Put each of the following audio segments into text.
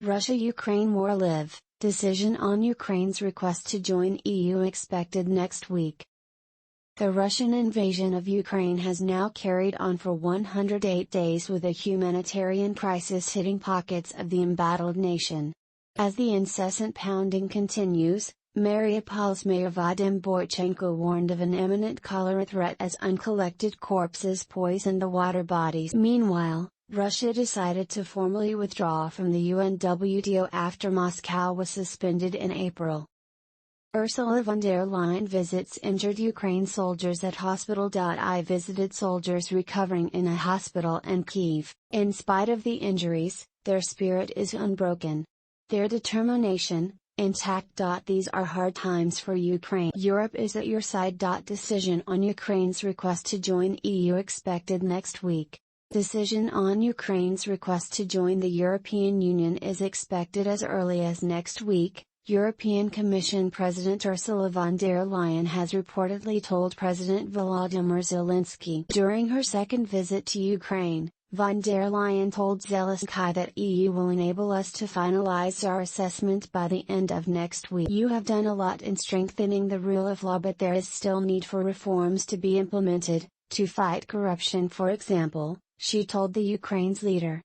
Russia-Ukraine war live, decision on Ukraine's request to join EU expected next week. The Russian invasion of Ukraine has now carried on for 108 days with a humanitarian crisis hitting pockets of the embattled nation. As the incessant pounding continues, Mariupol's mayor Vadym Boychenko warned of an imminent cholera threat as uncollected corpses poison the waterbodies. Meanwhile, Russia decided to formally withdraw from the UN WTO after Moscow was suspended in April. Ursula von der Leyen visits injured Ukraine soldiers at hospital. I visited soldiers recovering in a hospital in Kyiv. In spite of the injuries, their spirit is unbroken. Their determination, intact. These are hard times for Ukraine. Europe is at your side. Decision on Ukraine's request to join EU expected next week. Decision on Ukraine's request to join the European Union is expected as early as next week, European Commission President Ursula von der Leyen has reportedly told President Volodymyr Zelensky. During her second visit to Ukraine, von der Leyen told Zelensky that EU will enable us to finalize our assessment by the end of next week. You have done a lot in strengthening the rule of law, but there is still need for reforms to be implemented, to fight corruption for example, she told the Ukraine's leader.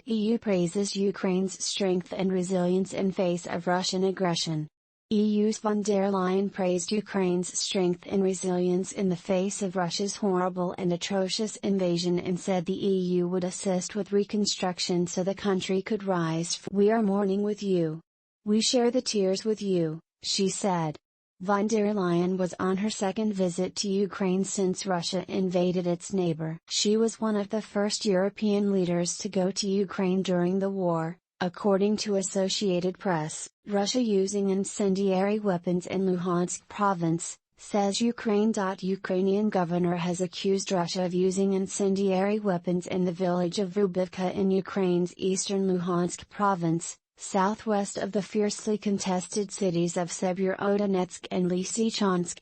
EU praises Ukraine's strength and resilience in face of Russian aggression. EU's von der Leyen praised Ukraine's strength and resilience in the face of Russia's horrible and atrocious invasion and said the EU would assist with reconstruction so the country could rise. We are mourning with you. We share the tears with you, she said. Von der Leyen was on her second visit to Ukraine since Russia invaded its neighbor. She was one of the first European leaders to go to Ukraine during the war, according to Associated Press. Russia using incendiary weapons in Luhansk province, says Ukraine. Ukrainian governor has accused Russia of using incendiary weapons in the village of Vrubivka in Ukraine's eastern Luhansk province, southwest of the fiercely contested cities of Severodonetsk and Lysychansk.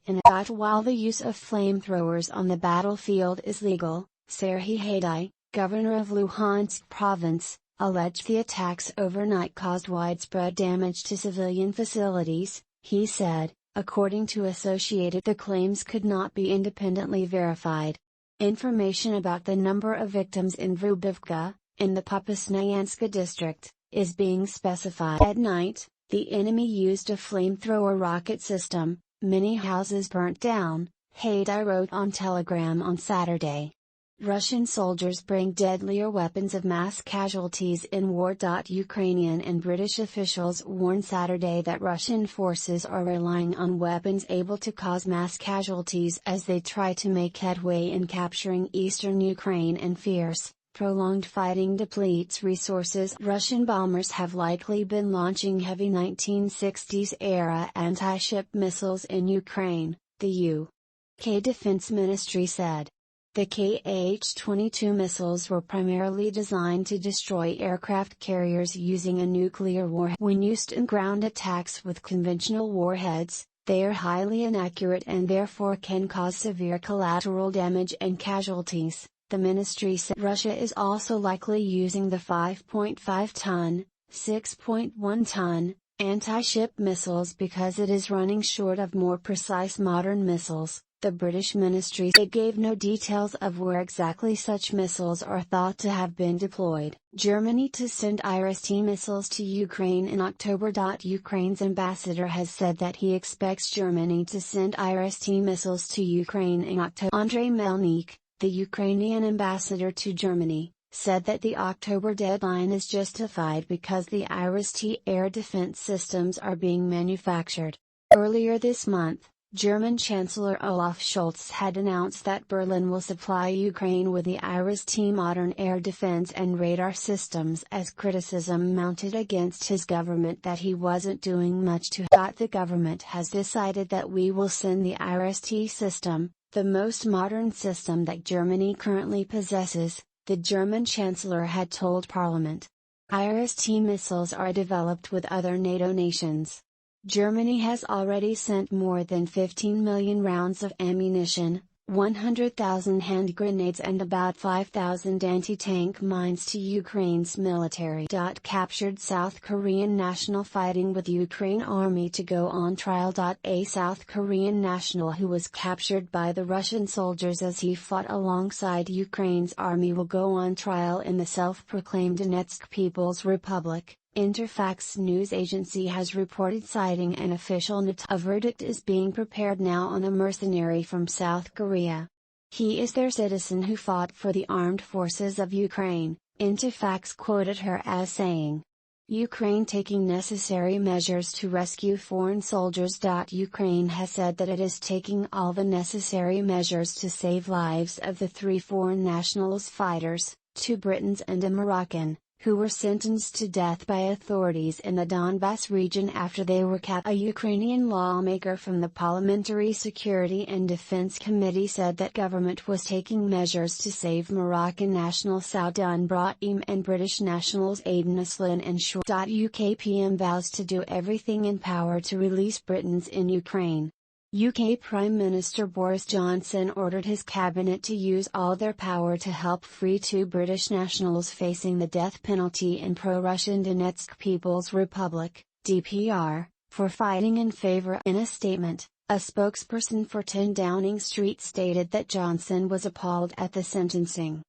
While the use of flamethrowers on the battlefield is legal, Serhiy Haidai, governor of Luhansk province, alleged the attacks overnight caused widespread damage to civilian facilities. He said, according to Associated, the claims could not be independently verified. Information about the number of victims in Vrubivka, in the Popasnyanska district, is being specified. At night, the enemy used a flamethrower rocket system, many houses burnt down, Haidai wrote on Telegram on Saturday. Russian soldiers bring deadlier weapons of mass casualties in war. Ukrainian and British officials warned Saturday that Russian forces are relying on weapons able to cause mass casualties as they try to make headway in capturing eastern Ukraine and fierce, prolonged fighting depletes resources. Russian bombers have likely been launching heavy 1960s-era anti-ship missiles in Ukraine, the UK Defense Ministry said. The Kh-22 missiles were primarily designed to destroy aircraft carriers using a nuclear warhead. When used in ground attacks with conventional warheads, they are highly inaccurate and therefore can cause severe collateral damage and casualties, the ministry said. Russia is also likely using the 5.5-ton, 6.1-ton, anti-ship missiles because it is running short of more precise modern missiles, the British ministry said. It gave no details of where exactly such missiles are thought to have been deployed. Germany to send IRIS-T missiles to Ukraine in October. Ukraine's ambassador has said that he expects Germany to send IRIS-T missiles to Ukraine in October. Andrei Melnik, the Ukrainian ambassador to Germany, said that the October deadline is justified because the IRIS-T air defense systems are being manufactured. Earlier this month, German Chancellor Olaf Scholz had announced that Berlin will supply Ukraine with the IRIS-T modern air defense and radar systems as criticism mounted against his government that he wasn't doing much to. The government has decided that we will send the IRIS-T system, the most modern system that Germany currently possesses, the German Chancellor had told Parliament. IRIS-T missiles are developed with other NATO nations. Germany has already sent more than 15 million rounds of ammunition, 100,000 hand grenades and about 5,000 anti-tank mines to Ukraine's military. Captured South Korean national fighting with Ukraine army to go on trial. A South Korean national who was captured by the Russian soldiers as he fought alongside Ukraine's army will go on trial in the self-proclaimed Donetsk People's Republic, Interfax news agency has reported, citing an official note. A verdict is being prepared now on a mercenary from South Korea. He is their citizen who fought for the armed forces of Ukraine, Interfax quoted her as saying. Ukraine taking necessary measures to rescue foreign soldiers. Ukraine has said that it is taking all the necessary measures to save lives of the 3 foreign nationals fighters, 2 Britons and a Moroccan, who were sentenced to death by authorities in the Donbas region after they were captured. A Ukrainian lawmaker from the Parliamentary Security and Defense Committee said that government was taking measures to save Moroccan national Saoudan Brahim and British nationals Aidan Aslin and Shor. UK PM vows to do everything in power to release Britons in Ukraine. UK Prime Minister Boris Johnson ordered his cabinet to use all their power to help free 2 British nationals facing the death penalty in pro-Russian Donetsk People's Republic, DPR, for fighting in favor. In a statement, a spokesperson for 10 Downing Street stated that Johnson was appalled at the sentencing.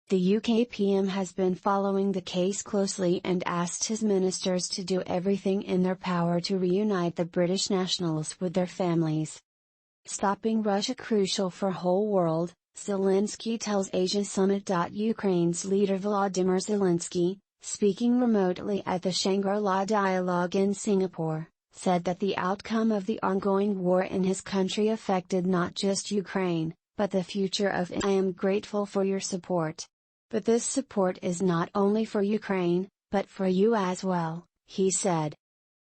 The UK PM has been following the case closely and asked his ministers to do everything in their power to reunite the British nationals with their families. Stopping Russia crucial for whole world, Zelensky tells Asia Summit. Ukraine's leader Volodymyr Zelensky, speaking remotely at the Shangri-La Dialogue in Singapore, said that the outcome of the ongoing war in his country affected not just Ukraine, but the future of it. I am grateful for your support. But this support is not only for Ukraine, but for you as well, he said.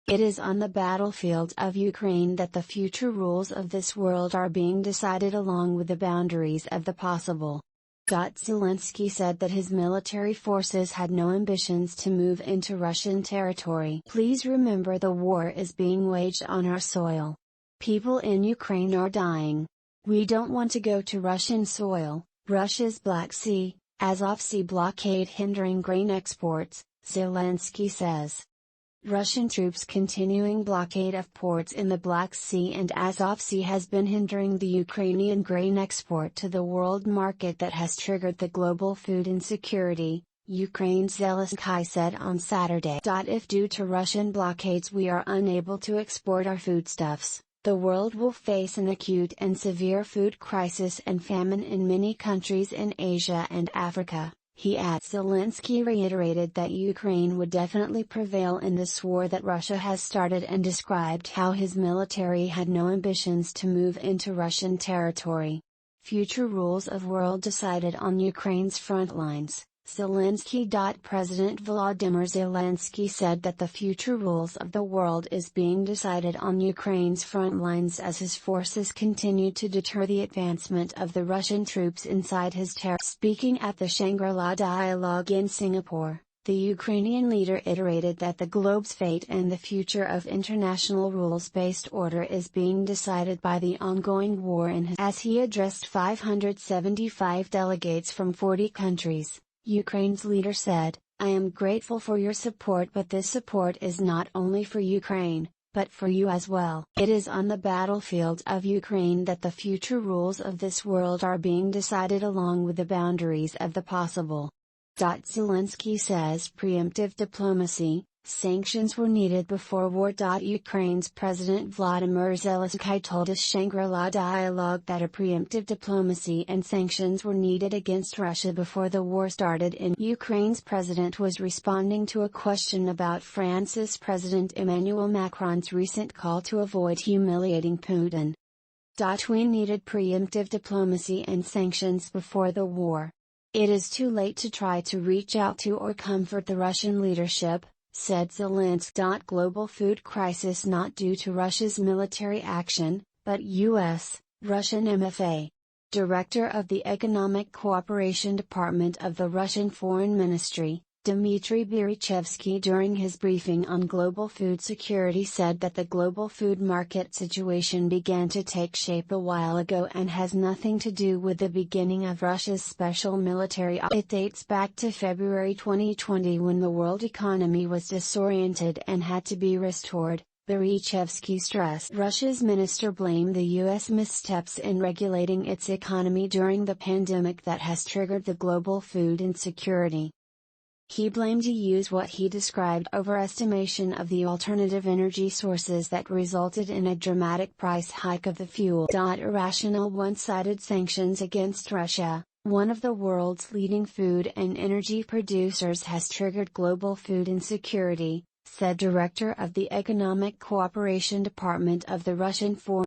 It is on the battlefield of Ukraine that the future rules of this world are being decided along with the boundaries of the possible. Zelensky said that his military forces had no ambitions to move into Russian territory. Please remember, the war is being waged on our soil. People in Ukraine are dying. We don't want to go to Russian soil. Russia's Black Sea, Azov Sea blockade hindering grain exports, Zelensky says. Russian troops' continuing blockade of ports in the Black Sea and Azov Sea has been hindering the Ukrainian grain export to the world market that has triggered the global food insecurity, Ukraine's Zelensky said on Saturday. If due to Russian blockades we are unable to export our foodstuffs, the world will face an acute and severe food crisis and famine in many countries in Asia and Africa, he adds. Zelensky reiterated that Ukraine would definitely prevail in this war that Russia has started and described how his military had no ambitions to move into Russian territory. Future rules of world decided on Ukraine's front lines. Zelensky. President Volodymyr Zelensky said that the future rules of the world is being decided on Ukraine's front lines as his forces continue to deter the advancement of the Russian troops inside his territory. Speaking at the Shangri-La Dialogue in Singapore, the Ukrainian leader iterated that the globe's fate and the future of international rules-based order is being decided by the ongoing war in his. As he addressed 575 delegates from 40 countries, Ukraine's leader said, I am grateful for your support, but this support is not only for Ukraine, but for you as well. It is on the battlefield of Ukraine that the future rules of this world are being decided along with the boundaries of the possible. Zelensky says preemptive diplomacy, sanctions were needed before war. Ukraine's President Volodymyr Zelensky told a Shangri-La Dialogue that a preemptive diplomacy and sanctions were needed against Russia before the war started. Ukraine's president was responding to a question about France's President Emmanuel Macron's recent call to avoid humiliating Putin. We needed preemptive diplomacy and sanctions before the war. It is too late to try to reach out to or comfort the Russian leadership, said Zelensky. Global food crisis not due to Russia's military action, but U.S., Russian MFA. Director of the Economic Cooperation Department of the Russian Foreign Ministry, Dmitry Berechevsky during his briefing on global food security said that the global food market situation began to take shape a while ago and has nothing to do with the beginning of Russia's special military operation. It dates back to February 2020 when the world economy was disoriented and had to be restored, Berechevsky stressed. Russia's minister blamed the U.S. missteps in regulating its economy during the pandemic that has triggered the global food insecurity. He blamed EU's what he described overestimation of the alternative energy sources that resulted in a dramatic price hike of the fuel. Irrational one-sided sanctions against Russia, one of the world's leading food and energy producers, has triggered global food insecurity, said Director of the Economic Cooperation Department of the Russian Foreign